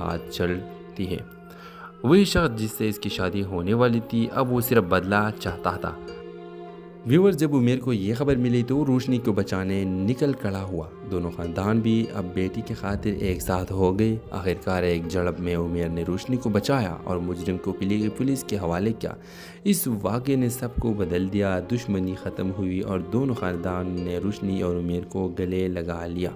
ہاتھ چلتی ہے۔ وہی شخص جس سے اس کی شادی ہونے والی تھی اب وہ صرف بدلہ چاہتا تھا۔ ویورز، جب عمیر کو یہ خبر ملی تو وہ روشنی کو بچانے نکل کھڑا ہوا۔ دونوں خاندان بھی اب بیٹی کی خاطر ایک ساتھ ہو گئے۔ آخرکار ایک جھڑپ میں عمیر نے روشنی کو بچایا اور مجرم کو پولیس کے حوالے کیا۔ اس واقعے نے سب کو بدل دیا، دشمنی ختم ہوئی اور دونوں خاندان نے روشنی اور عمیر کو گلے لگا لیا۔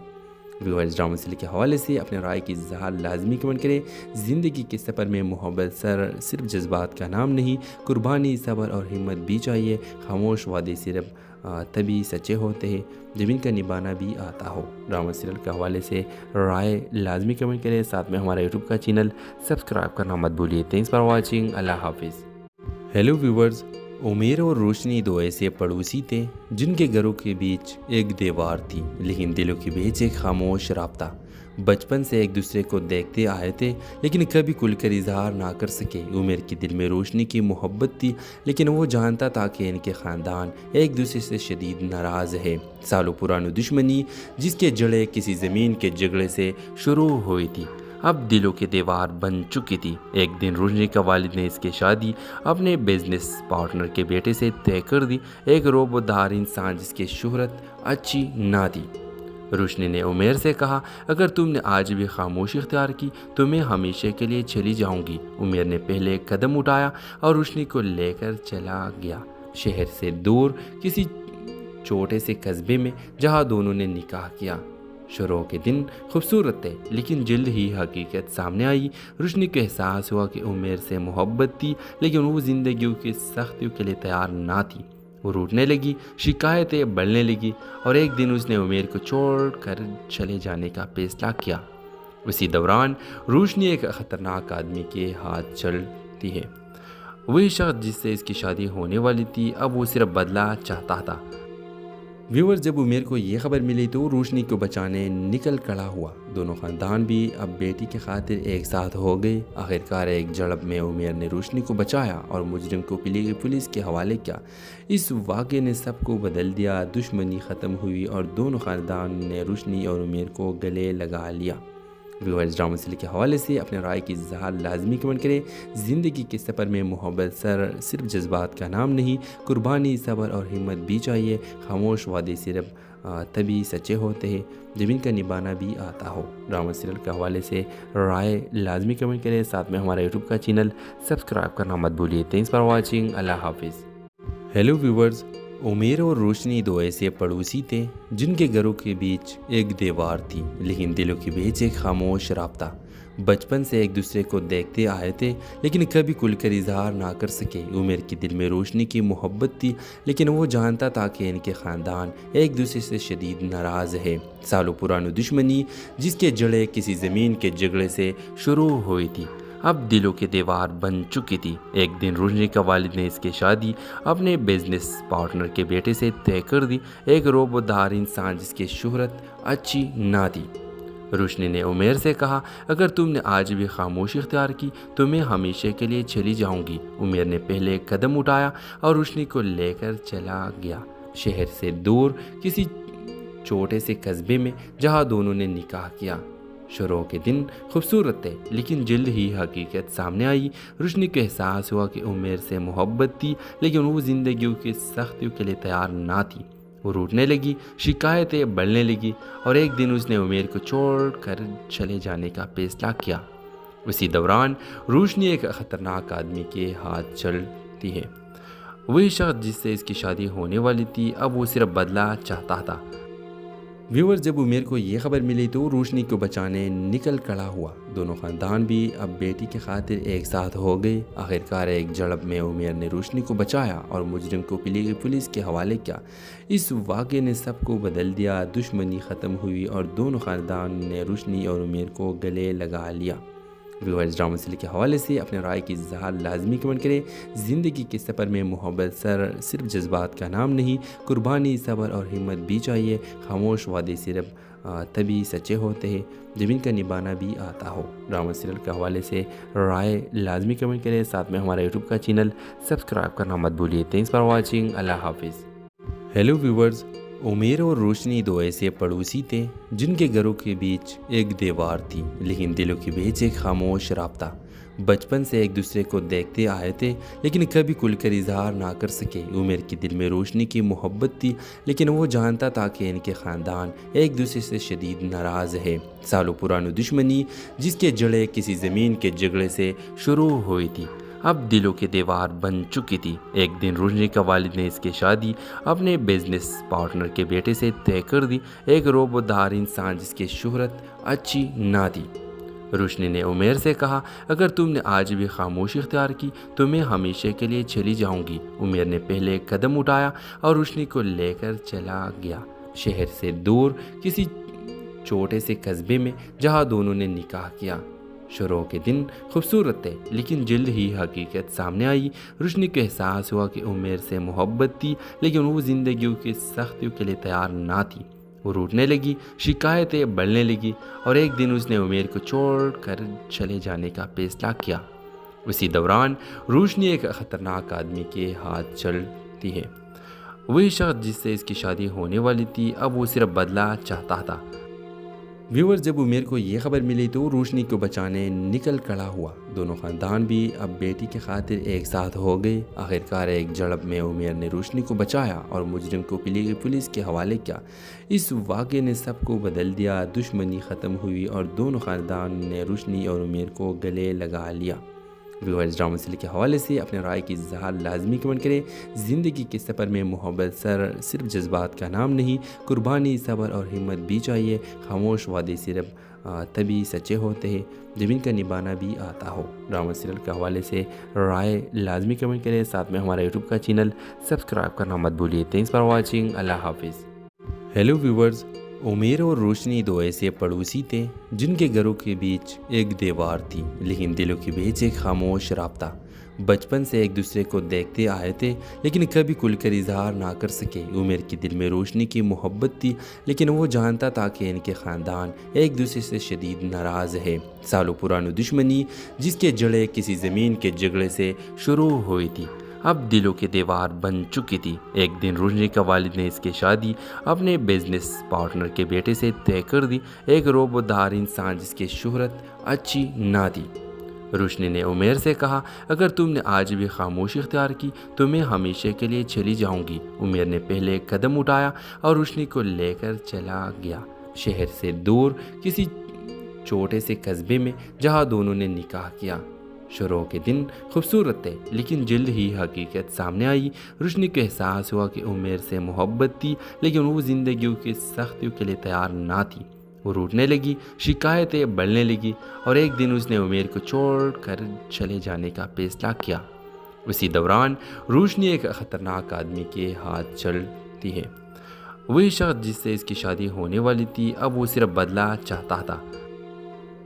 ویورز، ڈرامہ سیریل کے حوالے سے اپنے رائے کی اظہار لازمی کمنٹ کریں۔ زندگی کے سفر میں محبت صرف جذبات کا نام نہیں، قربانی، صبر اور ہمت بھی چاہیے۔ خاموش وعدے صرف تبھی سچے ہوتے ہیں جب ان کا نبھانا بھی آتا ہو۔ ڈرامہ سیریل کے حوالے سے رائے لازمی کمنٹ کریں، ساتھ میں ہمارا یوٹیوب کا چینل سبسکرائب کرنا مت بھولیے۔ Thanks for watching. اللہ حافظ۔ ہیلو ویورز، عمیر اور روشنی دو ایسے پڑوسی تھے جن کے گھروں کے بیچ ایک دیوار تھی لیکن دلوں کے بیچ ایک خاموش رابطہ۔ بچپن سے ایک دوسرے کو دیکھتے آئے تھے لیکن کبھی کھل کر اظہار نہ کر سکے۔ عمیر کے دل میں روشنی کی محبت تھی لیکن وہ جانتا تھا کہ ان کے خاندان ایک دوسرے سے شدید ناراض ہے۔ سالوں پرانی دشمنی جس کے جڑیں کسی زمین کے جھگڑے سے شروع ہوئی تھی اب دلوں کی دیوار بن چکی تھی۔ ایک دن روشنی کا والد نے اس کی شادی اپنے بزنس پارٹنر کے بیٹے سے طے کر دی، ایک روبودار انسان جس کی شہرت اچھی نہ تھی۔ روشنی نے عمیر سے کہا، اگر تم نے آج بھی خاموشی اختیار کی تو میں ہمیشہ کے لیے چلی جاؤں گی۔ عمیر نے پہلے قدم اٹھایا اور روشنی کو لے کر چلا گیا، شہر سے دور کسی چھوٹے سے قصبے میں جہاں دونوں نے نکاح کیا۔ شروع کے دن خوبصورت تھے لیکن جلد ہی حقیقت سامنے آئی۔ روشنی کو احساس ہوا کہ عمیر سے محبت تھی لیکن وہ زندگیوں کی سختیوں کے لیے تیار نہ تھی۔ وہ روٹنے لگی، شکایتیں بڑھنے لگی اور ایک دن اس نے عمیر کو چھوڑ کر چلے جانے کا فیصلہ کیا۔ اسی دوران روشنی ایک خطرناک آدمی کے ہاتھ چلتی ہے۔ وہی شخص جس سے اس کی شادی ہونے والی تھی اب وہ صرف بدلہ چاہتا تھا۔ ویورز، جب عمیر کو یہ خبر ملی تو وہ روشنی کو بچانے نکل کھڑا ہوا۔ دونوں خاندان بھی اب بیٹی کی خاطر ایک ساتھ ہو گئے۔ آخرکار ایک جھڑپ میں عمیر نے روشنی کو بچایا اور مجرم کو پولیس کے حوالے کیا۔ اس واقعے نے سب کو بدل دیا، دشمنی ختم ہوئی اور دونوں خاندان نے روشنی اور عمیر کو گلے لگا لیا۔ ویورز، ڈرامہ سیریل کے حوالے سے اپنے رائے کی اظہار لازمی کمنٹ کریں۔ زندگی کے سفر میں محبت صرف جذبات کا نام نہیں، قربانی، صبر اور ہمت بھی چاہیے۔ خاموش وعدے صرف تبھی سچے ہوتے ہیں جب ان کا نبھانا بھی آتا ہو۔ ڈرامہ سیریل کے حوالے سے رائے لازمی کمنٹ کریں، ساتھ میں ہمارا یوٹیوب کا چینل سبسکرائب کرنا مت بھولیے۔ Thanks for watching. اللہ حافظ۔ ہیلو ویورز، عمیر اور روشنی دو ایسے پڑوسی تھے جن کے گھروں کے بیچ ایک دیوار تھی لیکن دلوں کے بیچ ایک خاموش رابطہ۔ بچپن سے ایک دوسرے کو دیکھتے آئے تھے لیکن کبھی کھل کر اظہار نہ کر سکے۔ عمیر کے دل میں روشنی کی محبت تھی لیکن وہ جانتا تھا کہ ان کے خاندان ایک دوسرے سے شدید ناراض ہے۔ سالوں پرانی دشمنی جس کے جڑیں کسی زمین کے جھگڑے سے شروع ہوئی تھی اب دلوں کی دیوار بن چکی تھی۔ ایک دن روشنی کا والد نے اس کی شادی اپنے بزنس پارٹنر کے بیٹے سے طے کر دی، ایک روبودار انسان جس کی شہرت اچھی نہ تھی۔ روشنی نے عمیر سے کہا، اگر تم نے آج بھی خاموشی اختیار کی تو میں ہمیشہ کے لیے چلی جاؤں گی۔ عمیر نے پہلے قدم اٹھایا اور روشنی کو لے کر چلا گیا، شہر سے دور کسی چھوٹے سے قصبے میں جہاں دونوں نے نکاح کیا۔ شروع کے دن خوبصورت تھے لیکن جلد ہی حقیقت سامنے آئی۔ روشنی کو احساس ہوا کہ عمیر سے محبت تھی لیکن وہ زندگیوں کی سختیوں کے لیے تیار نہ تھی۔ وہ روٹنے لگی، شکایتیں بڑھنے لگی اور ایک دن اس نے عمیر کو چھوڑ کر چلے جانے کا فیصلہ کیا۔ اسی دوران روشنی ایک خطرناک آدمی کے ہاتھ چلتی ہے۔ وہی شخص جس سے اس کی شادی ہونے والی تھی اب وہ صرف بدلہ چاہتا تھا۔ ویورز، جب عمیر کو یہ خبر ملی تو وہ روشنی کو بچانے نکل کھڑا ہوا۔ دونوں خاندان بھی اب بیٹی کی خاطر ایک ساتھ ہو گئے۔ آخرکار ایک جھڑپ میں عمیر نے روشنی کو بچایا اور مجرم کو پولیس کے حوالے کیا۔ اس واقعے نے سب کو بدل دیا، دشمنی ختم ہوئی اور دونوں خاندان نے روشنی اور عمیر کو گلے لگا لیا۔ ویورز، ڈرامہ سیریل کے حوالے سے اپنے رائے کی اظہار لازمی کمنٹ کریں۔ زندگی کے سفر میں محبت صرف جذبات کا نام نہیں، قربانی، صبر اور ہمت بھی چاہیے۔ خاموش وعدے صرف تبھی سچے ہوتے ہیں جب ان کا نبھانا بھی آتا ہو۔ ڈرامہ سیریل کے حوالے سے رائے لازمی کمنٹ کریں، ساتھ میں ہمارا یوٹیوب کا چینل سبسکرائب کرنا مت بھولیے۔ Thanks for watching. اللہ حافظ۔ ہیلو ویورز، उमेर और रोशनी दो ऐसे पड़ोसी थे जिनके घरों के बीच एक दीवार थी, लेकिन दिलों के बीच एक खामोश राब्ता। बचपन से एक दूसरे को देखते आए थे, लेकिन कभी खुलकर इजहार ना कर सके। उमेर के दिल में रोशनी की मोहब्बत थी, लेकिन वो जानता था कि इनके ख़ानदान एक दूसरे से शदीद नाराज़ है। सालों पुरानी दुश्मनी जिसके जड़ें किसी ज़मीन के झगड़े से शुरू हुई थी, अब दिलों की दीवार बन चुकी थी। एक दिन रोशनी का वालिद ने इसकी शादी अपने बिजनेस पार्टनर के बेटे से तय कर दी, एक रोबोदार इंसान जिसकी शोहरत अच्छी ना थी। रोशनी ने उमेर से कहा, अगर तुमने आज भी खामोशी इख्तियार की तो मैं हमेशा के लिए चली जाऊंगी। उमेर ने पहले कदम उठाया और रोशनी को लेकर चला गया, शहर से दूर किसी छोटे से कस्बे में जहां दोनों ने निकाह किया। शुरू के दिन खूबसूरत थे, लेकिन जल्द ही हकीकत सामने आई। रोशनी को एहसास हुआ कि उमेर से मोहब्बत थी, लेकिन वो ज़िंदगी की सख्तियों के लिए तैयार ना थी। वो रूठने लगी, शिकायतें बढ़ने लगी और एक दिन उसने उमेर को छोड़ कर चले जाने का फैसला किया। उसी दौरान रोशनी एक ख़तरनाक आदमी के हाथ चलती है। वही शख्स जिससे इसकी शादी होने वाली थी, अब वो सिर्फ बदला चाहता था। व्यूअर्स, जब उमेर को ये खबर मिली तो रोशनी को बचाने निकल खड़ा हुआ। दोनों ख़ानदान भी अब बेटी की खातिर एक साथ हो गए। आखिरकार एक झड़प में उमेर ने रोशनी को बचाया और मुजरिम को पुलिस के हवाले किया। इस वाक़े ने सबको बदल दिया। दुश्मनी ख़त्म हुई और दोनों ख़ानदान ने रोशनी और उमेर को गले लगा लिया। व्यूअर्स, ड्रामा सीरियल के हवाले से अपने राय की इज़हार लाजमी कमेंट करें। ज़िंदगी के सफ़र में मोहब्बत सिर्फ जज्बात का नाम नहीं, कुर्बानी, सब्र और हिम्मत भी चाहिए। खामोश वादे सिर्फ तभी सच्चे होते हैं जब इनका निभाना भी आता हो। ड्रामा सीरियल के हवाले से राय लाजमी कमेंट करें, साथ में हमारा यूट्यूब का चैनल सब्सक्राइब करना मत भूलिए। Thanks for watching. अल्लाह हाफिज़। हेलो व्यूअर्स, उमेर और रोशनी दो ऐसे पड़ोसी थे जिनके घरों के बीच एक दीवार थी, लेकिन दिलों के बीच एक खामोश राब्ता। बचपन से एक दूसरे को देखते आए थे, लेकिन कभी खुलकर इजहार ना कर सके। उमेर के दिल में रोशनी की मोहब्बत थी, लेकिन वो जानता था कि इनके ख़ानदान एक दूसरे से शदीद नाराज़ है। सालों पुरानी दुश्मनी जिसके जड़ें किसी ज़मीन के झगड़े से शुरू हुई थी, अब दिलों की दीवार बन चुकी थी। एक दिन रोशनी का वालिद ने इसकी शादी अपने बिजनेस पार्टनर के बेटे से तय कर दी, एक रोबोदार इंसान जिसकी शोहरत अच्छी ना थी। रोशनी ने उमेर से कहा, अगर तुमने आज भी खामोशी इख्तियार की तो मैं हमेशा के लिए चली जाऊंगी। उमेर ने पहले कदम उठाया और रोशनी को लेकर चला गया, शहर से दूर किसी छोटे से कस्बे में जहां दोनों ने निकाह किया। शुरू के दिन खूबसूरत थे, लेकिन जल्द ही हकीकत सामने आई। रोशनी को एहसास हुआ कि उमेर से मोहब्बत थी, लेकिन वो ज़िंदगी की सख्तियों के लिए तैयार ना थी। वो रूठने लगी, शिकायतें बढ़ने लगी और एक दिन उसने उमेर को छोड़ कर चले जाने का फैसला किया। उसी दौरान रोशनी एक ख़तरनाक आदमी के हाथ चलती है। वही शख्स जिससे इसकी शादी होने वाली थी, अब वो सिर्फ बदला चाहता था।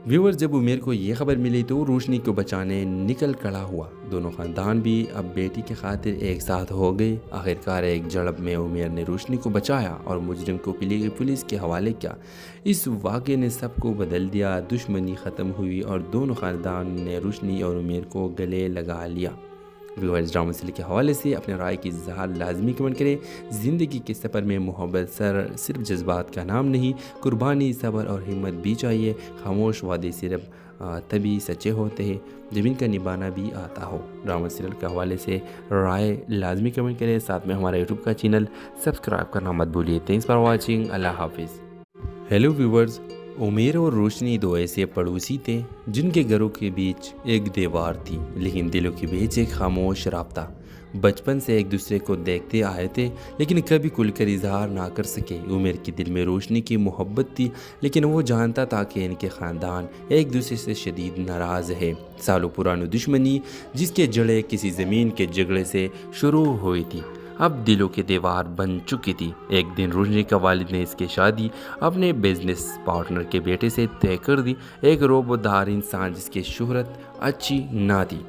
व्यूअर्स, जब उमेर को ये खबर मिली तो रोशनी को बचाने निकल खड़ा हुआ। दोनों ख़ानदान भी अब बेटी की खातिर एक साथ हो गए। आखिरकार एक झड़प में उमेर ने रोशनी को बचाया और मुजरिम को पुलिस के हवाले किया। इस वाक़े ने सबको बदल दिया। दुश्मनी ख़त्म हुई और दोनों ख़ानदान ने रोशनी और उमेर को गले लगा लिया। व्यूअर्स, ड्रामा सीरियल के हवाले से अपने राय की इज़हार लाजमी कमेंट करें। ज़िंदगी के सफ़र में मोहब्बत सिर्फ जज्बात का नाम नहीं, कुर्बानी, सब्र और हिम्मत भी चाहिए। खामोश वादे सिर्फ तभी सच्चे होते हैं जब इनका निभाना भी आता हो। ड्रामा सीरियल के हवाले से राय लाजमी कमेंट करें, साथ में हमारा यूट्यूब का चैनल सब्सक्राइब करना मत भूलिए। Thanks for watching. अल्लाह हाफिज़। हेलो व्यूअर्स, उमेर और रोशनी दो ऐसे पड़ोसी थे जिनके घरों के बीच एक दीवार थी, लेकिन दिलों के बीच एक खामोश राब्ता। बचपन से एक दूसरे को देखते आए थे, लेकिन कभी खुलकर इजहार ना कर सके। उमेर के दिल में रोशनी की मोहब्बत थी, लेकिन वो जानता था कि इनके ख़ानदान एक दूसरे से शदीद नाराज़ है। सालों पुरानी दुश्मनी जिसके जड़ें किसी ज़मीन के झगड़े से शुरू हुई थी, अब दिलों की दीवार बन चुकी थी। एक दिन रोशनी का वालिद ने इसकी शादी अपने बिजनेस पार्टनर के बेटे से तय कर दी, एक रोबोदार इंसान जिसकी शोहरत अच्छी ना थी।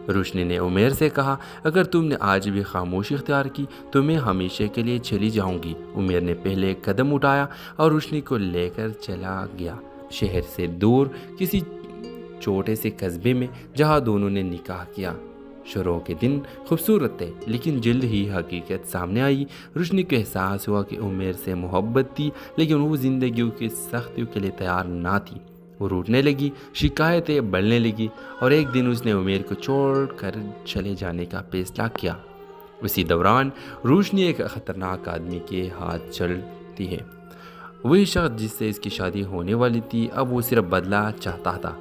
रोशनी ने उमेर से कहा, अगर तुमने आज भी खामोशी इख्तियार की तो मैं हमेशा के लिए चली जाऊंगी। उमेर ने पहले कदम उठाया और रोशनी को लेकर चला गया, शहर से दूर किसी छोटे से कस्बे में जहां दोनों ने निकाह किया। شروع کے دن خوبصورت تھے لیکن جلد ہی حقیقت سامنے آئی۔ روشنی کو احساس ہوا کہ عمیر سے محبت تھی لیکن وہ زندگیوں کی سختیوں کے لیے تیار نہ تھی۔ وہ روٹنے لگی، شکایتیں بڑھنے لگی اور ایک دن اس نے عمیر کو چھوڑ کر چلے جانے کا فیصلہ کیا۔ اسی دوران روشنی ایک خطرناک آدمی کے ہاتھ چلتی ہے۔ وہی شخص جس سے اس کی شادی ہونے والی تھی اب وہ صرف بدلہ چاہتا تھا۔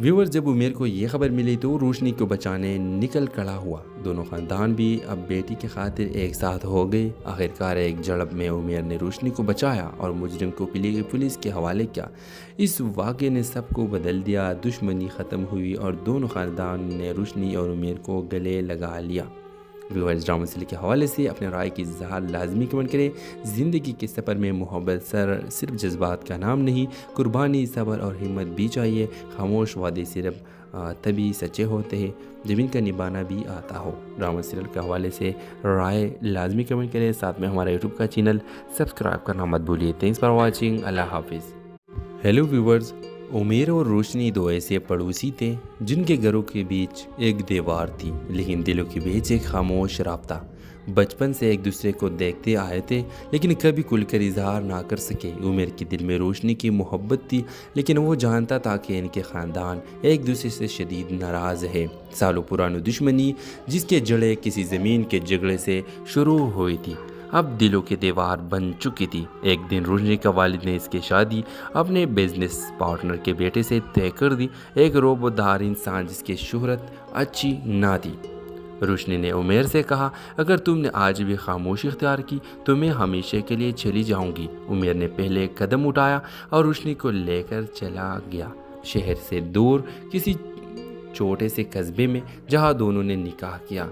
ویور جب عمیر کو یہ خبر ملی تو روشنی کو بچانے نکل کھڑا ہوا۔ دونوں خاندان بھی اب بیٹی کی خاطر ایک ساتھ ہو گئے۔ آخرکار ایک جھڑپ میں عمیر نے روشنی کو بچایا اور مجرم کو پولیس کے حوالے کیا۔ اس واقعے نے سب کو بدل دیا، دشمنی ختم ہوئی اور دونوں خاندان نے روشنی اور عمیر کو گلے لگا لیا۔ ویورز ڈرامہ سیریل کے حوالے سے اپنے رائے کی اظہار لازمی کمنٹ کریں۔ زندگی کے سفر میں محبت صرف جذبات کا نام نہیں، قربانی، صبر اور ہمت بھی چاہیے۔ خاموش وعدے صرف تبھی سچے ہوتے ہیں جب ان کا نبھانا بھی آتا ہو۔ ڈرامہ سیریل کے حوالے سے رائے لازمی کمنٹ کریں، ساتھ میں ہمارا یوٹیوب کا چینل سبسکرائب کرنا مت بھولیے۔ تھینکس فار واچنگ، اللہ حافظ۔ ہیلو ویورز، عمیر اور روشنی دو ایسے پڑوسی تھے جن کے گھروں کے بیچ ایک دیوار تھی لیکن دلوں کے بیچ ایک خاموش رابطہ۔ بچپن سے ایک دوسرے کو دیکھتے آئے تھے لیکن کبھی کھل کر اظہار نہ کر سکے۔ عمیر کے دل میں روشنی کی محبت تھی لیکن وہ جانتا تھا کہ ان کے خاندان ایک دوسرے سے شدید ناراض ہے۔ سالوں پرانی دشمنی جس کے جڑیں کسی زمین کے جھگڑے سے شروع ہوئی تھی اب دلوں کی دیوار بن چکی تھی۔ ایک دن روشنی کا والد نے اس کی شادی اپنے بزنس پارٹنر کے بیٹے سے طے کر دی، ایک روبودار انسان جس کی شہرت اچھی نہ تھی۔ روشنی نے عمیر سے کہا، اگر تم نے آج بھی خاموشی اختیار کی تو میں ہمیشہ کے لیے چلی جاؤں گی۔ عمیر نے پہلے قدم اٹھایا اور روشنی کو لے کر چلا گیا، شہر سے دور کسی چھوٹے سے قصبے میں جہاں دونوں نے نکاح کیا۔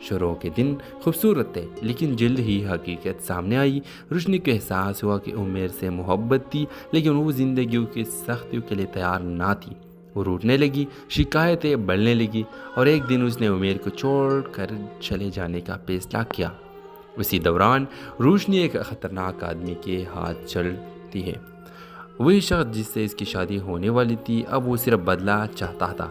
شروع کے دن خوبصورت تھے لیکن جلد ہی حقیقت سامنے آئی۔ روشنی کو احساس ہوا کہ عمیر سے محبت تھی لیکن وہ زندگیوں کی سختیوں کے لیے تیار نہ تھی۔ وہ روٹنے لگی، شکایتیں بڑھنے لگی اور ایک دن اس نے عمیر کو چھوڑ کر چلے جانے کا فیصلہ کیا۔ اسی دوران روشنی ایک خطرناک آدمی کے ہاتھ چلتی ہے۔ وہی شخص جس سے اس کی شادی ہونے والی تھی اب وہ صرف بدلہ چاہتا تھا۔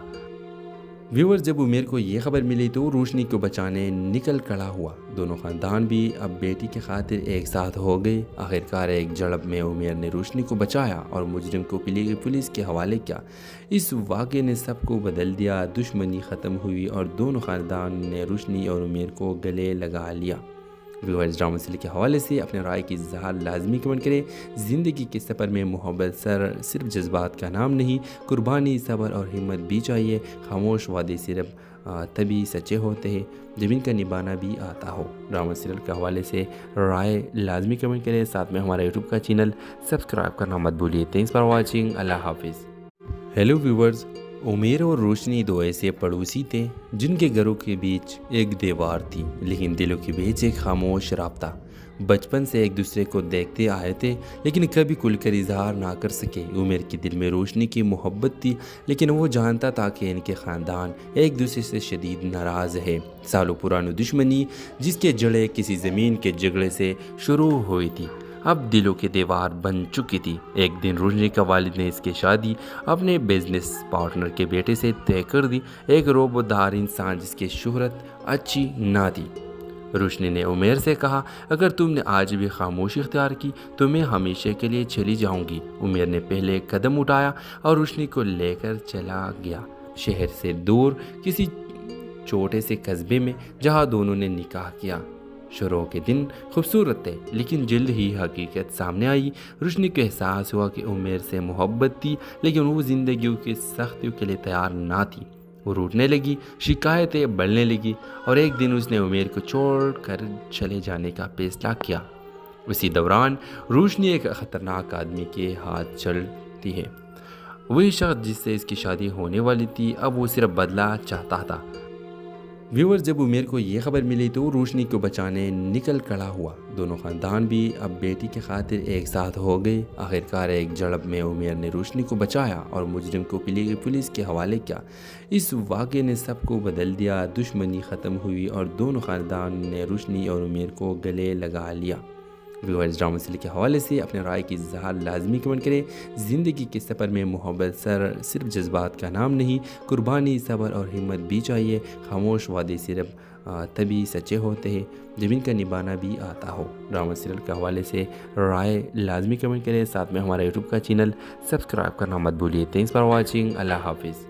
ویور جب عمیر کو یہ خبر ملی تو روشنی کو بچانے نکل کھڑا ہوا۔ دونوں خاندان بھی اب بیٹی کی خاطر ایک ساتھ ہو گئے۔ آخرکار ایک جھڑپ میں عمیر نے روشنی کو بچایا اور مجرم کو پولیس کے حوالے کیا۔ اس واقعے نے سب کو بدل دیا، دشمنی ختم ہوئی اور دونوں خاندان نے روشنی اور عمیر کو گلے لگا لیا۔ ویورز ڈرامہ سیریل کے حوالے سے اپنے رائے کی اظہار لازمی کمنٹ کریں۔ زندگی کے سفر میں محبت صرف جذبات کا نام نہیں، قربانی، صبر اور ہمت بھی چاہیے۔ خاموش وعدے صرف تبھی سچے ہوتے ہیں جب ان کا نبھانا بھی آتا ہو۔ ڈرامہ سیریل کے حوالے سے رائے لازمی کمنٹ کریں، ساتھ میں ہمارا یوٹیوب کا چینل سبسکرائب کرنا مت بھولیے۔ تھینکس فار واچنگ، اللہ حافظ۔ ہیلو ویورز، عمیر اور روشنی دو ایسے پڑوسی تھے جن کے گھروں کے بیچ ایک دیوار تھی لیکن دلوں کے بیچ ایک خاموش رابطہ۔ بچپن سے ایک دوسرے کو دیکھتے آئے تھے لیکن کبھی کھل کر اظہار نہ کر سکے۔ عمیر کے دل میں روشنی کی محبت تھی لیکن وہ جانتا تھا کہ ان کے خاندان ایک دوسرے سے شدید ناراض ہے۔ سالوں پرانی دشمنی جس کے جڑیں کسی زمین کے جھگڑے سے شروع ہوئی تھی اب دلوں کی دیوار بن چکی تھی۔ ایک دن روشنی کا والد نے اس کی شادی اپنے بزنس پارٹنر کے بیٹے سے طے کر دی، ایک روبودار انسان جس کی شہرت اچھی نہ تھی۔ روشنی نے عمیر سے کہا، اگر تم نے آج بھی خاموشی اختیار کی تو میں ہمیشہ کے لیے چلی جاؤں گی۔ عمیر نے پہلے قدم اٹھایا اور روشنی کو لے کر چلا گیا، شہر سے دور کسی چھوٹے سے قصبے میں جہاں دونوں نے نکاح کیا۔ شروع کے دن خوبصورت تھے لیکن جلد ہی حقیقت سامنے آئی۔ روشنی کو احساس ہوا کہ عمیر سے محبت تھی لیکن وہ زندگیوں کی سختیوں کے لیے تیار نہ تھی۔ وہ روٹنے لگی، شکایتیں بڑھنے لگی اور ایک دن اس نے عمیر کو چھوڑ کر چلے جانے کا فیصلہ کیا۔ اسی دوران روشنی ایک خطرناک آدمی کے ہاتھ چلتی ہے۔ وہی شخص جس سے اس کی شادی ہونے والی تھی اب وہ صرف بدلہ چاہتا تھا۔ ویور جب عمیر کو یہ خبر ملی تو روشنی کو بچانے نکل کھڑا ہوا۔ دونوں خاندان بھی اب بیٹی کی خاطر ایک ساتھ ہو گئے۔ آخرکار ایک جھڑپ میں عمیر نے روشنی کو بچایا اور مجرم کو پولیس کے حوالے کیا۔ اس واقعے نے سب کو بدل دیا، دشمنی ختم ہوئی اور دونوں خاندان نے روشنی اور عمیر کو گلے لگا لیا۔ व्यूअर्स ड्रामा सीरियल के हवाले से अपने राय की इज़हार लाजमी कमेंट करें। ज़िंदगी के सफ़र में मोहब्बत सिर्फ जज्बात का नाम नहीं, कुर्बानी, सब्र और हिम्मत भी चाहिए। खामोश वादे सिर्फ तभी सच्चे होते हैं जब इनका निभाना भी आता हो। ड्रामा सीरियल के हवाले से राय लाजमी कमेंट करें। साथ में हमारा यूट्यूब का चैनल सब्सक्राइब करना मत भूलिए। Thanks for watching. अल्लाह हाफिज़।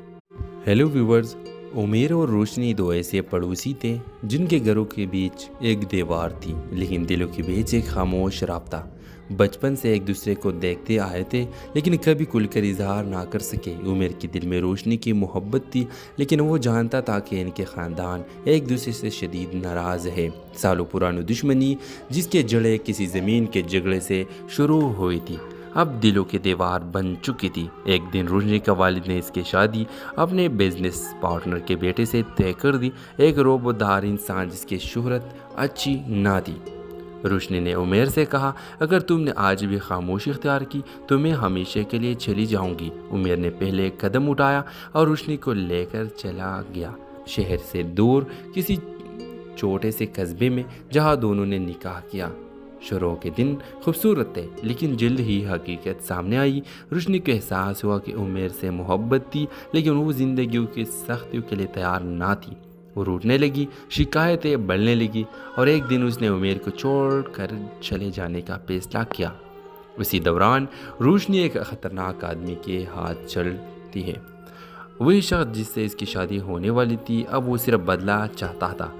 हेलो व्यूवर्स, उमेर और रोशनी दो ऐसे पड़ोसी थे जिनके घरों के बीच एक दीवार थी, लेकिन दिलों के बीच एक खामोश राब्ता। बचपन से एक दूसरे को देखते आए थे, लेकिन कभी खुलकर इजहार ना कर सके। उमेर के दिल में रोशनी की मोहब्बत थी, लेकिन वो जानता था कि इनके ख़ानदान एक दूसरे से शदीद नाराज़ है। सालों पुरानी दुश्मनी जिसके जड़ें किसी ज़मीन के झगड़े से शुरू हुई थी, अब दिलों की दीवार बन चुकी थी। एक दिन रोशनी का वालिद ने इसकी शादी अपने बिजनेस पार्टनर के बेटे से तय कर दी, एक रोबोदार इंसान जिसकी शोहरत अच्छी ना थी। रोशनी ने उमेर से कहा, अगर तुमने आज भी खामोशी इख्तियार की तो मैं हमेशा के लिए चली जाऊंगी। उमेर ने पहले एक कदम उठाया और रोशनी को लेकर चला गया, शहर से दूर किसी छोटे से कस्बे में जहां दोनों ने निकाह किया। शुरू के दिन खूबसूरत थे, लेकिन जल्द ही हकीकत सामने आई। रोशनी को एहसास हुआ कि उमेर से मोहब्बत थी, लेकिन वो ज़िंदगी की सख्तियों के लिए तैयार ना थी। वो रूठने लगी, शिकायतें बढ़ने लगी और एक दिन उसने उमेर को छोड़ कर चले जाने का फैसला किया। उसी दौरान रोशनी एक ख़तरनाक आदमी के हाथ चलती है। वही शख्स जिससे इसकी शादी होने वाली थी, अब वो सिर्फ बदला चाहता था।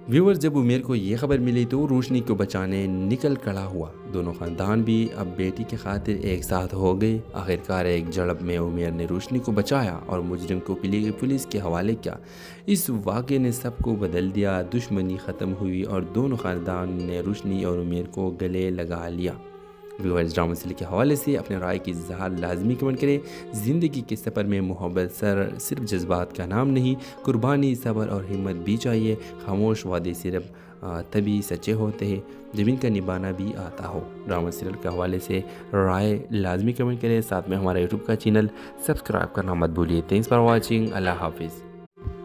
व्यूअर्स, जब उमेर को ये खबर मिली तो रोशनी को बचाने निकल खड़ा हुआ। दोनों ख़ानदान भी अब बेटी की खातिर एक साथ हो गए। आखिरकार एक झड़प में उमेर ने रोशनी को बचाया और मुजरिम को पुलिस के हवाले किया। इस वाक़े ने सबको बदल दिया। दुश्मनी ख़त्म हुई और दोनों ख़ानदान ने रोशनी और उमेर को गले लगा लिया। व्यूअर्स, ड्रामा सीरियल के हवाले से अपने राय की इज़हार लाजमी कमेंट करें। ज़िंदगी के सफ़र में मोहब्बत सिर्फ जज्बात का नाम नहीं, कुर्बानी, सब्र और हिम्मत भी चाहिए। खामोश वादे सिर्फ तभी सच्चे होते हैं जब इनका निभाना भी आता हो। ड्रामा सीरियल के हवाले से राय लाजमी कमेंट करें। साथ में हमारा यूट्यूब का चैनल सब्सक्राइब करना मत भूलिए। Thanks for watching. अल्लाह हाफिज़।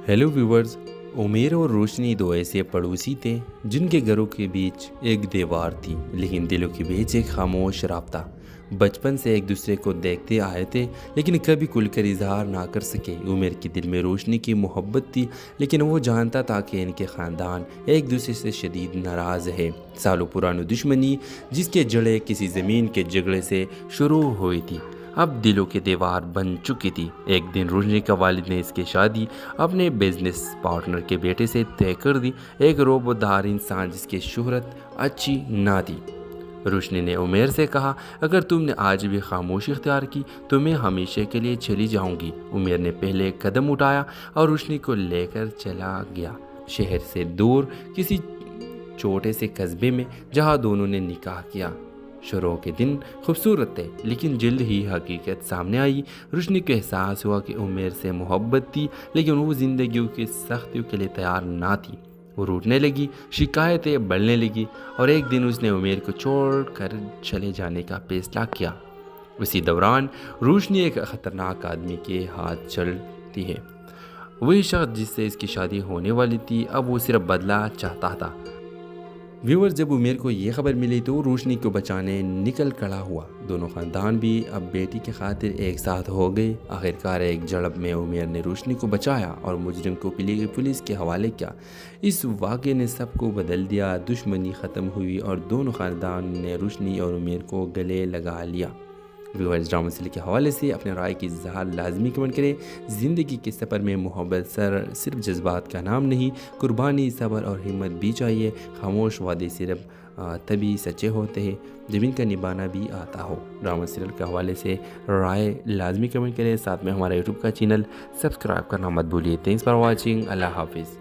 हेलो व्यूवर्स, उमेर और रोशनी दो ऐसे पड़ोसी थे जिनके घरों के बीच एक दीवार थी, लेकिन दिलों के बीच एक खामोश राब्ता। बचपन से एक दूसरे को देखते आए थे, लेकिन कभी खुलकर इजहार ना कर सके। उमेर के दिल में रोशनी की मोहब्बत थी, लेकिन वो जानता था कि इनके ख़ानदान एक दूसरे से शदीद नाराज़ है। सालों पुरानी दुश्मनी जिसके जड़ें किसी ज़मीन के झगड़े से शुरू हुई थी, अब दिलों की दीवार बन चुकी थी। एक दिन रोशनी का वालिद ने इसकी शादी अपने बिजनेस पार्टनर के बेटे से तय कर दी, एक रोबोदार इंसान जिसकी शोहरत अच्छी ना थी। रोशनी ने उमेर से कहा, अगर तुमने आज भी खामोशी इख्तियार की तो मैं हमेशा के लिए चली जाऊंगी। उमेर ने पहले एक कदम उठाया और रोशनी को लेकर चला गया, शहर से दूर किसी छोटे से कस्बे में जहां दोनों ने निकाह किया। शुरू के दिन खूबसूरत थे, लेकिन जल्द ही हकीकत सामने आई। रोशनी को एहसास हुआ कि उमेर से मोहब्बत थी, लेकिन वो ज़िंदगी की सख्तियों के लिए तैयार ना थी। वो रूठने लगी, शिकायतें बढ़ने लगी और एक दिन उसने उमेर को छोड़ कर चले जाने का फैसला किया। उसी दौरान रोशनी एक ख़तरनाक आदमी के हाथ चलती है। वही शख्स जिससे इसकी शादी होने वाली थी, अब वो सिर्फ बदला चाहता था। व्यूअर्स, जब उमेर को ये खबर मिली तो रोशनी को बचाने निकल खड़ा हुआ। दोनों ख़ानदान भी अब बेटी की खातिर एक साथ हो गए। आखिरकार एक झड़प में उमेर ने रोशनी को बचाया और मुजरिम को पुलिस के हवाले किया। इस वाक़े ने सबको बदल दिया। दुश्मनी ख़त्म हुई और दोनों ख़ानदान ने रोशनी और उमेर को गले लगा लिया। व्यूअर्स, ड्रामा सीरियल के हवाले से अपने राय की इज़हार लाजमी कमेंट करें। ज़िंदगी के सफ़र में मोहब्बत सिर्फ जज्बात का नाम नहीं, कुर्बानी, सब्र और हिम्मत भी चाहिए। खामोश वादे सिर्फ तभी सच्चे होते हैं जब इनका निभाना भी आता हो। ड्रामा सीरियल के हवाले से राय लाजमी कमेंट करें। साथ में हमारा यूट्यूब का चैनल सब्सक्राइब करना मत भूलिए। Thanks for watching. अल्लाह हाफिज़।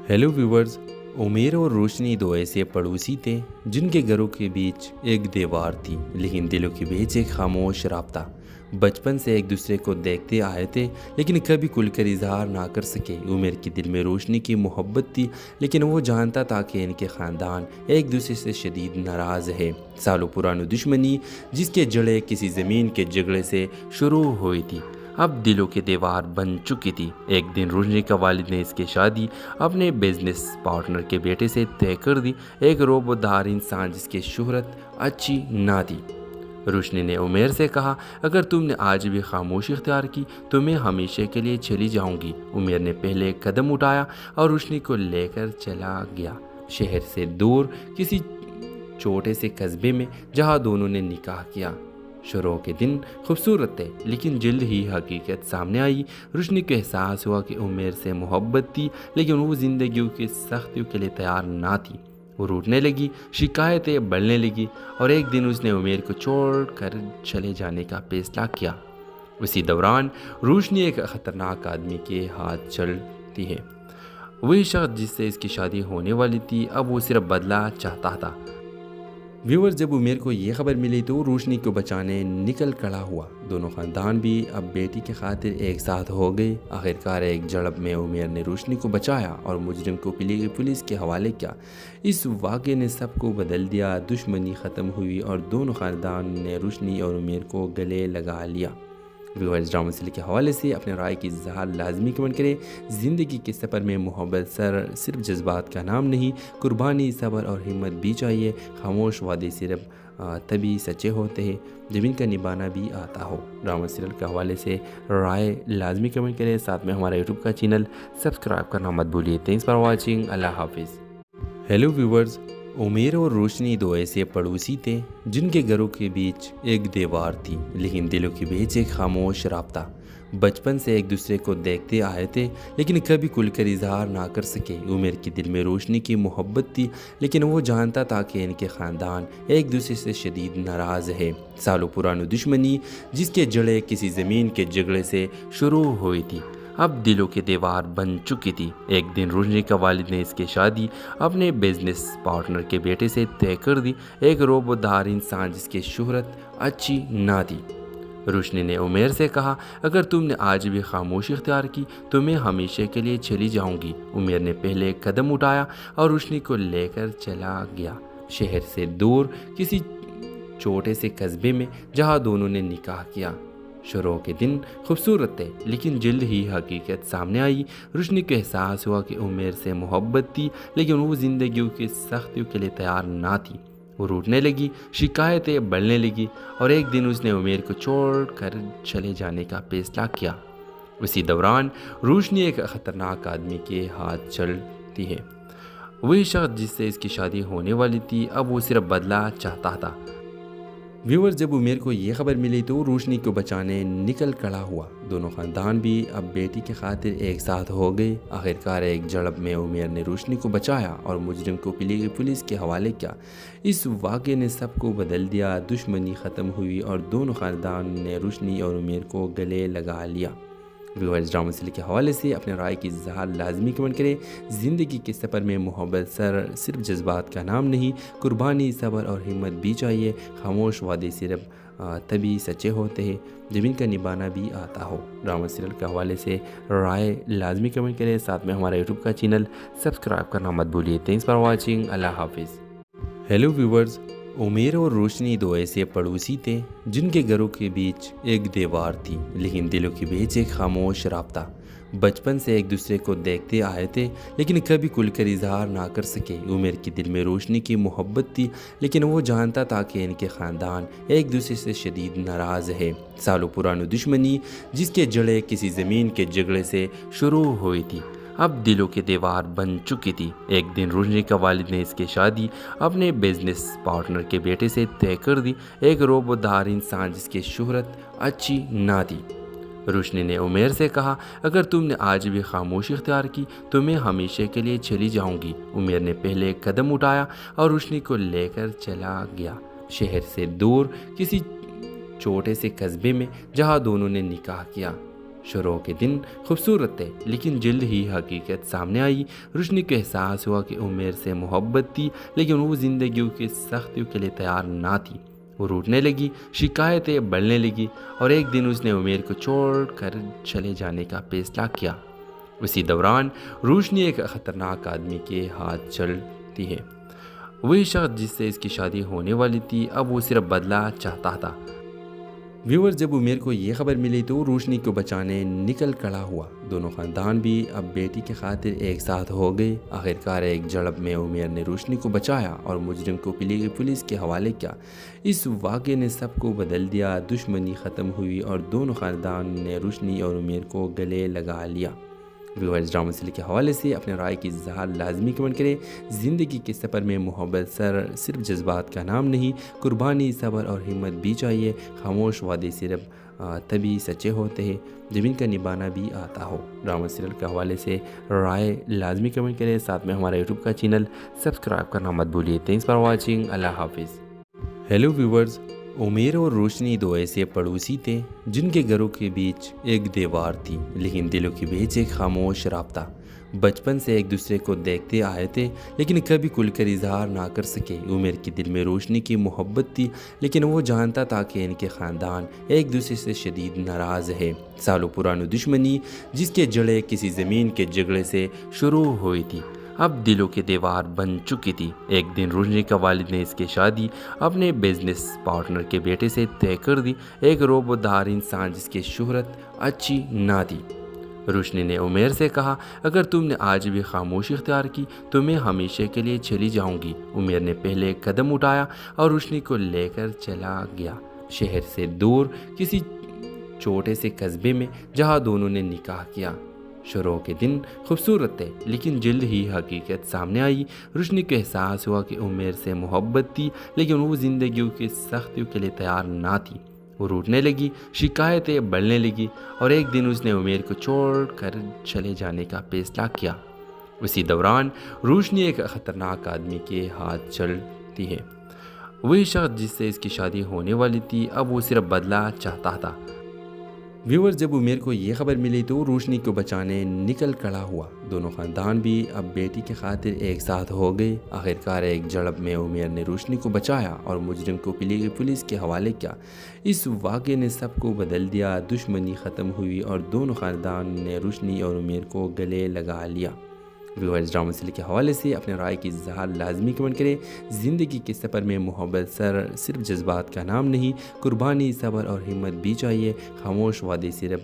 हेलो व्यूवर्स, उमेर और रोशनी दो ऐसे पड़ोसी थे जिनके घरों के बीच एक दीवार थी, लेकिन दिलों के बीच एक खामोश राब्ता। बचपन से एक दूसरे को देखते आए थे, लेकिन कभी खुलकर इजहार ना कर सके। उमेर के दिल में रोशनी की मोहब्बत थी, लेकिन वो जानता था कि इनके ख़ानदान एक दूसरे से शदीद नाराज़ है। सालों पुरानी दुश्मनी जिसके जड़ें किसी ज़मीन के झगड़े से शुरू हुई थी, اب دلوں کی دیوار بن چکی تھی۔ ایک دن روشنی کا والد نے اس کی شادی اپنے بزنس پارٹنر کے بیٹے سے طے کر دی، ایک روبودار انسان جس کی شہرت اچھی نہ تھی۔ روشنی نے عمیر سے کہا، اگر تم نے آج بھی خاموشی اختیار کی تو میں ہمیشہ کے لیے چلی جاؤں گی۔ عمیر نے پہلے قدم اٹھایا اور روشنی کو لے کر چلا گیا، شہر سے دور کسی چھوٹے سے قصبے میں جہاں دونوں نے نکاح کیا۔ شروع کے دن خوبصورت تھے، لیکن جلد ہی حقیقت سامنے آئی۔ روشنی کو احساس ہوا کہ عمیر سے محبت تھی، لیکن وہ زندگیوں کی سختیوں کے لیے تیار نہ تھی۔ وہ روٹنے لگی، شکایتیں بڑھنے لگی، اور ایک دن اس نے عمیر کو چھوڑ کر چلے جانے کا فیصلہ کیا۔ اسی دوران روشنی ایک خطرناک آدمی کے ہاتھ چلتی ہے۔ وہی شخص جس سے اس کی شادی ہونے والی تھی اب وہ صرف بدلہ چاہتا تھا۔ ویور، جب عمیر کو یہ خبر ملی تو روشنی کو بچانے نکل کھڑا ہوا۔ دونوں خاندان بھی اب بیٹی کی خاطر ایک ساتھ ہو گئے۔ آخرکار ایک جھڑپ میں عمیر نے روشنی کو بچایا اور مجرم کو پولیس کے حوالے کیا۔ اس واقعے نے سب کو بدل دیا، دشمنی ختم ہوئی اور دونوں خاندان نے روشنی اور عمیر کو گلے لگا لیا۔ ویورز، ڈرامہ سیریل کے حوالے سے اپنے رائے کی اظہار لازمی کمنٹ کریں۔ زندگی کے سفر میں محبت صرف جذبات کا نام نہیں، قربانی، صبر اور ہمت بھی چاہیے۔ خاموش وعدے صرف تبھی سچے ہوتے ہیں جب ان کا نبھانا بھی آتا ہو۔ ڈرامہ سیریل کے حوالے سے رائے لازمی کمنٹ کریں، ساتھ میں ہمارا یوٹیوب کا چینل سبسکرائب کرنا مت بھولیے۔ تھینکس فار واچنگ، اللہ حافظ۔ ہیلو ویورز، عمیر اور روشنی دو ایسے پڑوسی تھے جن کے گھروں کے بیچ ایک دیوار تھی، لیکن دلوں کے بیچ ایک خاموش رابطہ۔ بچپن سے ایک دوسرے کو دیکھتے آئے تھے، لیکن کبھی کھل کر اظہار نہ کر سکے۔ عمیر کے دل میں روشنی کی محبت تھی، لیکن وہ جانتا تھا کہ ان کے خاندان ایک دوسرے سے شدید ناراض ہے۔ سالوں پرانی دشمنی جس کے جڑیں کسی زمین کے جھگڑے سے شروع ہوئی تھی، اب دلوں کی دیوار بن چکی تھی۔ ایک دن روشنی کا والد نے اس کی شادی اپنے بزنس پارٹنر کے بیٹے سے طے کر دی، ایک روبودار انسان جس کی شہرت اچھی نہ تھی۔ روشنی نے عمیر سے کہا، اگر تم نے آج بھی خاموشی اختیار کی تو میں ہمیشہ کے لیے چلی جاؤں گی۔ عمیر نے پہلے قدم اٹھایا اور روشنی کو لے کر چلا گیا، شہر سے دور کسی چھوٹے سے قصبے میں جہاں دونوں نے نکاح کیا۔ شروع کے دن خوبصورت تھے، لیکن جلد ہی حقیقت سامنے آئی۔ روشنی کو احساس ہوا کہ عمیر سے محبت تھی، لیکن وہ زندگیوں کی سختیوں کے لیے تیار نہ تھی۔ وہ روٹنے لگی، شکایتیں بڑھنے لگی، اور ایک دن اس نے عمیر کو چھوڑ کر چلے جانے کا فیصلہ کیا۔ اسی دوران روشنی ایک خطرناک آدمی کے ہاتھ چلتی ہے۔ وہی شخص جس سے اس کی شادی ہونے والی تھی اب وہ صرف بدلہ چاہتا تھا۔ ویور، جب عمیر کو یہ خبر ملی تو روشنی کو بچانے نکل کھڑا ہوا۔ دونوں خاندان بھی اب بیٹی کی خاطر ایک ساتھ ہو گئے۔ آخرکار ایک جھڑپ میں عمیر نے روشنی کو بچایا اور مجرم کو پولیس کے حوالے کیا۔ اس واقعے نے سب کو بدل دیا، دشمنی ختم ہوئی اور دونوں خاندان نے روشنی اور عمیر کو گلے لگا لیا۔ ویورز، ڈرامہ سیریل کے حوالے سے اپنے رائے کی اظہار لازمی کمنٹ کریں۔ زندگی کے سفر میں محبت صرف جذبات کا نام نہیں، قربانی، صبر اور ہمت بھی چاہیے۔ خاموش وعدے صرف تبھی سچے ہوتے ہیں جب ان کا نبھانا بھی آتا ہو۔ ڈرامہ سیریل کے حوالے سے رائے لازمی کمنٹ کریں، ساتھ میں ہمارا یوٹیوب کا چینل سبسکرائب کرنا مت بھولیے۔ تھینکس فار واچنگ، اللہ حافظ۔ ہیلو ویورز، عمیر اور روشنی دو ایسے پڑوسی تھے جن کے گھروں کے بیچ ایک دیوار تھی، لیکن دلوں کے بیچ ایک خاموش رابطہ۔ بچپن سے ایک دوسرے کو دیکھتے آئے تھے، لیکن کبھی کھل کر اظہار نہ کر سکے۔ عمیر کے دل میں روشنی کی محبت تھی، لیکن وہ جانتا تھا کہ ان کے خاندان ایک دوسرے سے شدید ناراض ہے۔ سالوں پرانی دشمنی جس کے جڑیں کسی زمین کے جھگڑے سے شروع ہوئی تھی، اب دلوں کی دیوار بن چکی تھی۔ ایک دن روشنی کا والد نے اس کی شادی اپنے بزنس پارٹنر کے بیٹے سے طے کر دی، ایک روبودار انسان جس کی شہرت اچھی نہ تھی۔ روشنی نے عمیر سے کہا، اگر تم نے آج بھی خاموشی اختیار کی تو میں ہمیشہ کے لیے چلی جاؤں گی۔ عمیر نے پہلے قدم اٹھایا اور روشنی کو لے کر چلا گیا، شہر سے دور کسی چھوٹے سے قصبے میں جہاں دونوں نے نکاح کیا۔ شروع کے دن خوبصورت تھے، لیکن جلد ہی حقیقت سامنے آئی۔ روشنی کو احساس ہوا کہ عمیر سے محبت تھی، لیکن وہ زندگیوں کی سختیوں کے لیے تیار نہ تھی۔ وہ روٹنے لگی، شکایتیں بڑھنے لگی، اور ایک دن اس نے عمیر کو چھوڑ کر چلے جانے کا فیصلہ کیا۔ اسی دوران روشنی ایک خطرناک آدمی کے ہاتھ چلتی ہے۔ وہی شخص جس سے اس کی شادی ہونے والی تھی اب وہ صرف بدلہ چاہتا تھا۔ व्यूअर जब उमेर को ये खबर मिली तो रोशनी को बचाने निकल खड़ा हुआ। दोनों खानदान भी अब बेटी के खातिर एक साथ हो गए। आखिरकार एक झड़प में उमेर ने रोशनी को बचाया और मुजरिम को पुलिस के हवाले किया। इस वाक़े ने सबको बदल दिया। दुश्मनी ख़त्म हुई और दोनों खानदान ने रोशनी और उमेर को गले लगा लिया। व्यूअर्स, ड्रामा सीरियल के हवाले से अपने राय की इज़हार लाजमी कमेंट करें। ज़िंदगी के सफ़र में मोहब्बत सिर्फ जज्बात का नाम नहीं, कुर्बानी, सब्र और हिम्मत भी चाहिए। खामोश वादे सिर्फ तभी सच्चे होते हैं जब इनका निभाना भी आता हो। ड्रामा सीरियल के हवाले से राय लाजमी कमेंट करें। साथ में हमारा यूट्यूब का चैनल सब्सक्राइब करना मत भूलिए। Thanks for watching. अल्लाह हाफिज़। हेलो व्यूवर्स, उमेर और रोशनी दो ऐसे पड़ोसी थे जिनके घरों के बीच एक दीवार थी, लेकिन दिलों के बीच एक खामोश राब्ता। बचपन से एक दूसरे को देखते आए थे, लेकिन कभी खुलकर इजहार ना कर सके। उमेर के दिल में रोशनी की मोहब्बत थी, लेकिन वो जानता था कि इनके ख़ानदान एक दूसरे से शदीद नाराज़ है। सालों पुरानी दुश्मनी जिसके जड़ें किसी ज़मीन के झगड़े से शुरू हुई थी, अब दिलों की दीवार बन चुकी थी। एक दिन रोशनी का वालिद ने इसकी शादी अपने बिजनेस पार्टनर के बेटे से तय कर दी, एक रोबोदार इंसान जिसकी शोहरत अच्छी ना थी। रोशनी ने उमेर से कहा, अगर तुमने आज भी खामोशी इख्तियार की तो मैं हमेशा के लिए चली जाऊंगी। उमेर ने पहले कदम उठाया और रोशनी को लेकर चला गया, शहर से दूर किसी छोटे से कस्बे में, जहां दोनों ने निकाह किया। शुरू के दिन खूबसूरत थे, लेकिन जल्द ही हकीकत सामने आई। रोशनी को एहसास हुआ कि उमेर से मोहब्बत थी, लेकिन वो ज़िंदगी की सख्तियों के लिए तैयार ना थी। वो रूठने लगी, शिकायतें बढ़ने लगी और एक दिन उसने उमेर को छोड़ कर चले जाने का फैसला किया। उसी दौरान रोशनी एक ख़तरनाक आदमी के हाथ चलती है। वही शख्स जिससे इसकी शादी होने वाली थी, अब वो सिर्फ बदला चाहता था। व्यूअर, जब उमेर को ये खबर मिली तो रोशनी को बचाने निकल खड़ा हुआ। दोनों खानदान भी अब बेटी के खातिर एक साथ हो गए। आखिरकार एक झड़प में उमेर ने रोशनी को बचाया और मुजरिम को पुलिस के हवाले किया। इस वाक़े ने सबको बदल दिया। दुश्मनी ख़त्म हुई और दोनों खानदान ने रोशनी और उमेर को गले लगा लिया। व्यूअर्स, ड्रामा सीरियल के हवाले से अपने राय की इज़हार लाजमी कमेंट करें। ज़िंदगी के सफ़र में मोहब्बत सिर्फ जज्बात का नाम नहीं, कुर्बानी, सब्र और हिम्मत भी चाहिए। खामोश वादे सिर्फ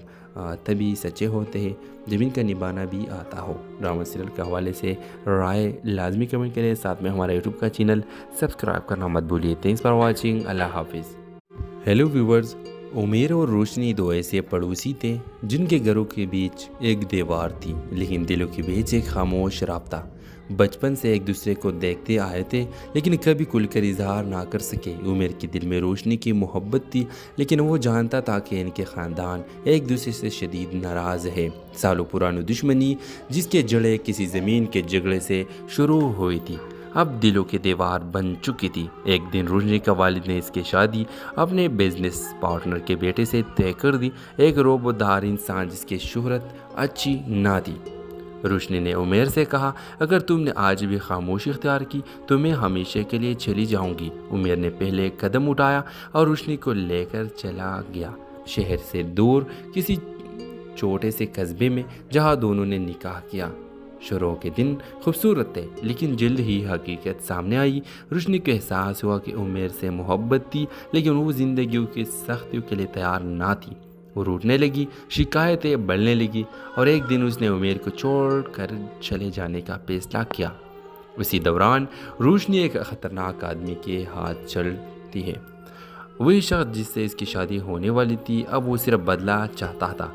तभी सच्चे होते हैं जब इनका निभाना भी आता हो। ड्रामा सीरियल के हवाले से राय लाजमी कमेंट करें। साथ में हमारा यूट्यूब का चैनल सब्सक्राइब करना मत भूलिए। Thanks for watching. अल्लाह हाफिज़। हेलो व्यूवर्स, उमेर और रोशनी दो ऐसे पड़ोसी थे जिनके घरों के बीच एक दीवार थी, लेकिन दिलों के बीच एक खामोश राब्ता। बचपन से एक दूसरे को देखते आए थे, लेकिन कभी खुलकर इजहार ना कर सके। उमेर के दिल में रोशनी की मोहब्बत थी, लेकिन वो जानता था कि इनके ख़ानदान एक दूसरे से शदीद नाराज़ है। सालों पुरानी दुश्मनी जिसके जड़ें किसी ज़मीन के झगड़े से शुरू हुई थी, अब दिलों की दीवार बन चुकी थी। एक दिन रोशनी का वालिद ने इसकी शादी अपने बिजनेस पार्टनर के बेटे से तय कर दी, एक रोबोदार इंसान जिसकी शोहरत अच्छी ना थी। रोशनी ने उमेर से कहा, अगर तुमने आज भी खामोशी इख्तियार की तो मैं हमेशा के लिए चली जाऊंगी। उमेर ने पहले कदम उठाया और रोशनी को लेकर चला गया, शहर से दूर किसी छोटे से कस्बे में, जहां दोनों ने निकाह किया। शुरू के दिन खूबसूरत थे, लेकिन जल्द ही हकीकत सामने आई। रोशनी को एहसास हुआ कि उमेर से मोहब्बत थी, लेकिन वो ज़िंदगी की सख्तियों के लिए तैयार ना थी। वो रूठने लगी, शिकायतें बढ़ने लगी और एक दिन उसने उमेर को छोड़ कर चले जाने का फैसला किया। उसी दौरान रोशनी एक ख़तरनाक आदमी के हाथ चलती है। वही शख्स जिससे इसकी शादी होने वाली थी, अब वो सिर्फ बदला चाहता था।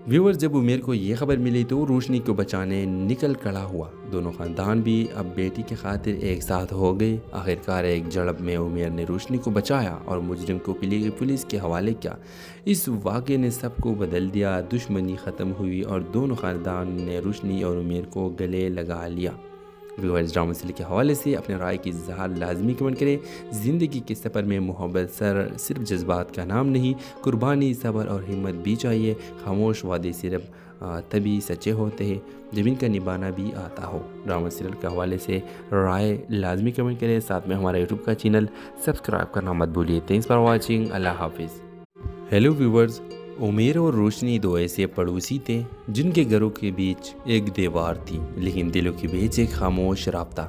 व्यूअर, जब उमेर को ये खबर मिली तो रोशनी को बचाने निकल खड़ा हुआ। दोनों खानदान भी अब बेटी के खातिर एक साथ हो गए। आखिरकार एक झड़प में उमेर ने रोशनी को बचाया और मुजरिम को पुलिस के हवाले किया। इस वाक़े ने सबको बदल दिया। दुश्मनी ख़त्म हुई और दोनों खानदान ने रोशनी और उमेर को गले लगा लिया। व्यूअर्स, ड्रामा सीरियल के हवाले से अपने राय की इज़हार लाजमी कमेंट करें। ज़िंदगी के सफ़र में मोहब्बत सिर्फ जज्बात का नाम नहीं, कुर्बानी, सब्र और हिम्मत भी चाहिए। खामोश वादे सिर्फ तभी सच्चे होते हैं जब इनका निभाना भी आता हो। ड्रामा सीरियल के हवाले से राय लाजमी कमेंट करें। साथ में हमारा यूट्यूब का चैनल सब्सक्राइब करना मत भूलिए। Thanks for watching. अल्लाह हाफिज़। हेलो व्यूवर्स, उमेर और रोशनी दो ऐसे पड़ोसी थे जिनके घरों के बीच एक दीवार थी, लेकिन दिलों के बीच एक खामोश राब्ता।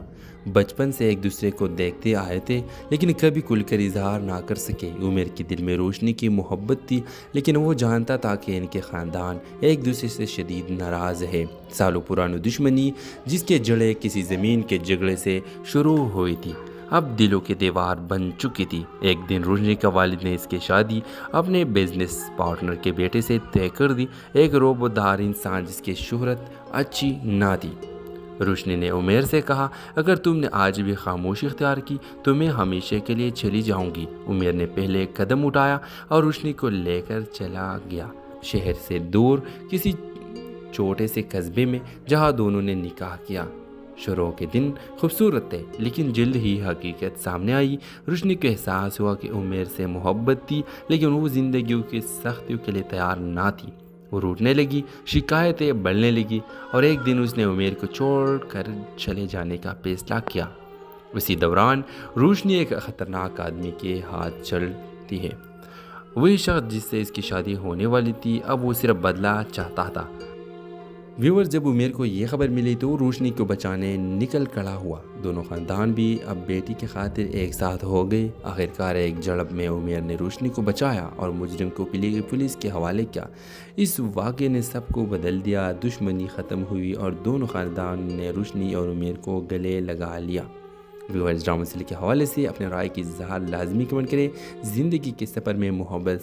बचपन से एक दूसरे को देखते आए थे, लेकिन कभी खुलकर इजहार ना कर सके। उमर के दिल में रोशनी की मोहब्बत थी, लेकिन वो जानता था कि इनके ख़ानदान एक दूसरे से शदीद नाराज़ है। सालों पुरानी दुश्मनी, जिसके जड़ें किसी ज़मीन के झगड़े से शुरू हुई थी, अब दिलों की दीवार बन चुकी थी। एक दिन रोशनी का वालिद ने इसकी शादी अपने बिजनेस पार्टनर के बेटे से तय कर दी, एक रोबोदार इंसान जिसकी शोहरत अच्छी ना थी। रोशनी ने उमेर से कहा, अगर तुमने आज भी खामोशी इख्तियार की तो मैं हमेशा के लिए चली जाऊंगी। उमेर ने पहले एक कदम उठाया और रोशनी को लेकर चला गया, शहर से दूर किसी छोटे से कस्बे में, जहां दोनों ने निकाह किया। शुरू के दिन खूबसूरत थे, लेकिन जल्द ही हकीकत सामने आई। रोशनी को एहसास हुआ कि उमेर से मोहब्बत थी, लेकिन वो ज़िंदगी की सख्तियों के लिए तैयार ना थी। वो रूठने लगी, शिकायतें बढ़ने लगी और एक दिन उसने उमेर को छोड़ कर चले जाने का फैसला किया। उसी दौरान रोशनी एक ख़तरनाक आदमी के हाथ चलती है। वही शख्स जिससे इसकी शादी होने वाली थी, अब वो सिर्फ बदला चाहता था। व्यूअर, जब उमेर को ये खबर मिली तो रोशनी को बचाने निकल खड़ा हुआ। दोनों ख़ानदान भी अब बेटी की खातिर एक साथ हो गए। आखिरकार एक झड़प में उमेर ने रोशनी को बचाया और मुजरिम को पुलिस के हवाले किया। इस वाक़े ने सबको बदल दिया। दुश्मनी ख़त्म हुई और दोनों ख़ानदान ने रोशनी और उमेर को गले लगा लिया। व्यूअर्स, ड्रामा सीरियल के हवाले से अपने राय की इज़हार लाजमी कमेंट करें। ज़िंदगी के सफ़र में मोहब्बत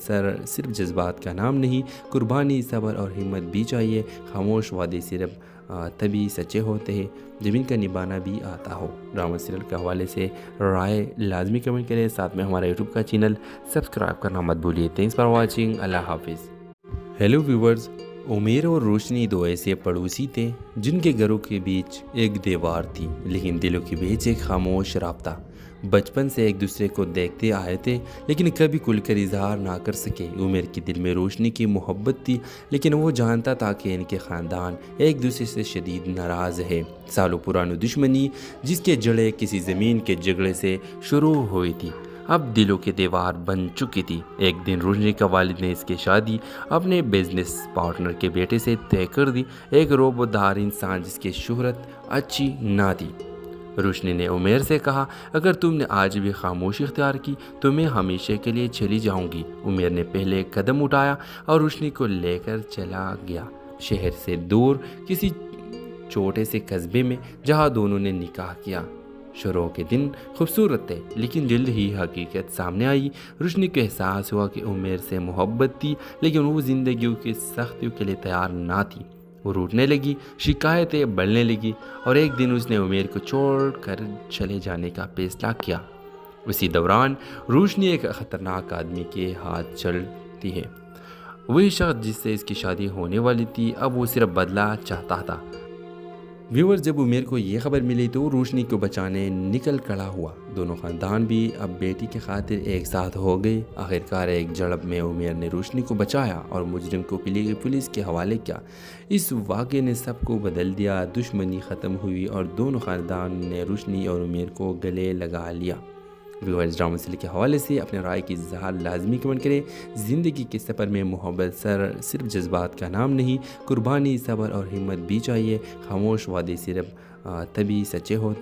सिर्फ जज्बात का नाम नहीं, कुर्बानी, सब्र और हिम्मत भी चाहिए। खामोश वादे सिर्फ तभी सच्चे होते हैं जब इनका निभाना भी आता हो। ड्रामा सीरियल के हवाले से राय लाजमी कमेंट करें। साथ में हमारा यूट्यूब का चैनल सब्सक्राइब करना मत भूलिए। Thanks for watching. अल्लाह हाफिज़। हेलो व्यूवर्स, उमेर और रोशनी दो ऐसे पड़ोसी थे जिनके घरों के बीच एक दीवार थी, लेकिन दिलों के बीच एक खामोश राब्ता। बचपन से एक दूसरे को देखते आए थे, लेकिन कभी खुलकर इजहार ना कर सके। उमेर के दिल में रोशनी की मोहब्बत थी, लेकिन वो जानता था कि इनके ख़ानदान एक दूसरे से शदीद नाराज़ है। सालों पुरानी दुश्मनी, जिसके जड़ें किसी ज़मीन के झगड़े से शुरू हुई थी, अब दिलों की दीवार बन चुकी थी। एक दिन रोशनी का वालिद ने इसकी शादी अपने बिजनेस पार्टनर के बेटे से तय कर दी, एक रोबोदार इंसान जिसकी शोहरत अच्छी ना थी। रोशनी ने उमेर से कहा, अगर तुमने आज भी खामोशी इख्तियार की तो मैं हमेशा के लिए चली जाऊंगी। उमेर ने पहले एक कदम उठाया और रोशनी को लेकर चला गया, शहर से दूर किसी छोटे से कस्बे में, जहां दोनों ने निकाह किया। शुरू के दिन खूबसूरत थे, लेकिन जल्द ही हकीकत सामने आई। रोशनी को एहसास हुआ कि उमेर से मोहब्बत थी, लेकिन वो ज़िंदगी की सख्तियों के लिए तैयार ना थी। वो रूठने लगी, शिकायतें बढ़ने लगी और एक दिन उसने उमेर को छोड़ कर चले जाने का फैसला किया। उसी दौरान रोशनी एक ख़तरनाक आदमी के हाथ चलती है। वही शख्स जिससे इसकी शादी होने वाली थी, अब वो सिर्फ बदला चाहता था। व्यूअर्स, जब उमेर को ये खबर मिली तो रोशनी को बचाने निकल खड़ा हुआ। दोनों ख़ानदान भी अब बेटी की खातिर एक साथ हो गए। आखिरकार एक झड़प में उमेर ने रोशनी को बचाया और मुजरिम को पुलिस के हवाले किया। इस वाक़े ने सबको बदल दिया। दुश्मनी ख़त्म हुई और दोनों ख़ानदान ने रोशनी और उमेर को गले लगा लिया। व्यूअर्स, ड्रामा सीरियल के हवाले से अपने राय की इज़हार लाजमी कमेंट करें। ज़िंदगी के सफ़र में मोहब्बत सिर्फ जज्बात का नाम नहीं, कुर्बानी, सब्र और हिम्मत भी चाहिए। खामोश वादे सिर्फ तभी सच्चे होते